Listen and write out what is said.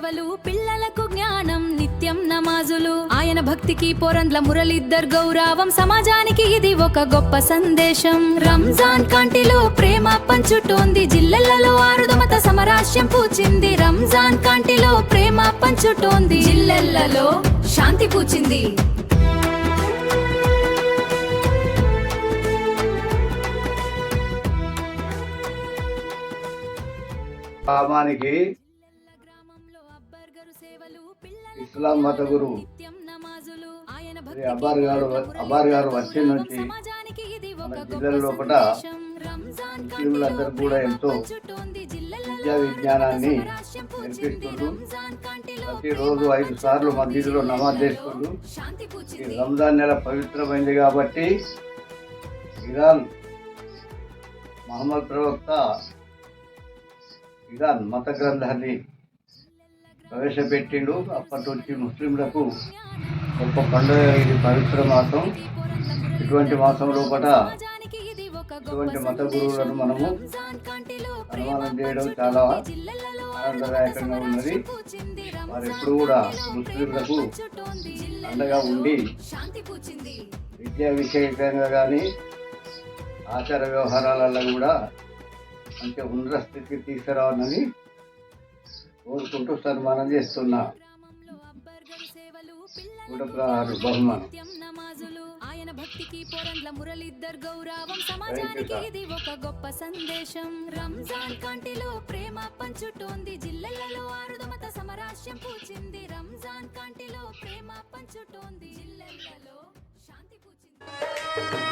సేవలు పిల్లలకు జ్ఞానం నిత్యం నమాజులు ఆయన భక్తికి పోరండ్ల మురళిద్దర్ గౌరవం సమాజానికి ఇది ఒక గొప్ప సందేశం రంజాన్ కాంటిలో ప్రేమ పంచుతోంది జిల్లెలలో ఆరుదమత సమరాస్యం పూచింది రంజాన్ కాంటిలో ప్రేమ పంచుతోంది జిల్లెలలో శాంతి పూచింది గ్రామానికి ఇస్లాం మత గురు అబ్బార్ గారు వచ్చి నుంచి మన జిల్లాల లోపల ముస్లింలందరూ కూడా ఎంతో విద్యా విజ్ఞానాన్ని నేర్పిస్తుండ్రు. ప్రతిరోజు 5 సార్లు మస్జిద్లో నమాజ్ చేస్తుండ్రు. ఈ రంజాన్ నెల పవిత్రమైంది కాబట్టి ఇరాన్ మహమ్మద్ ప్రవక్త ఇరాన్ మత గ్రంథాన్ని ప్రవేశపెట్టిండు. అప్పటి నుంచి ముస్లింలకు గొప్ప పండుగ ఇది పవిత్ర మాసం. ఇటువంటి మాసం లోపల ఇటువంటి మత గురువులను మనము సన్మానం చేయడం చాలా ఆనందదాయకంగా ఉన్నది. వారు ఎప్పుడు కూడా ముస్లింలకు అండగా ఉండి విద్యా విషయంగా కానీ ఆచార వ్యవహారాలలో కూడా మంచి ఉన్నత స్థితికి తీసుకురావాలని కోరుకుంటూ సన్మానం చేస్తున్నా. బహుమానం ఆయన భక్తికి పోరండ్ల మురళిద్దర్ గౌరవం సమాజానికి ఇది ఒక గొప్ప సందేశం రంజాన్ కాంటిలో ప్రేమ పంచుతోంది జిల్లెలలో ఆరుదమత సమరాస్యం పూచింది రంజాన్ కాంటిలో ప్రేమ పంచుతోంది జిల్లెలలో శాంతి పూచింది.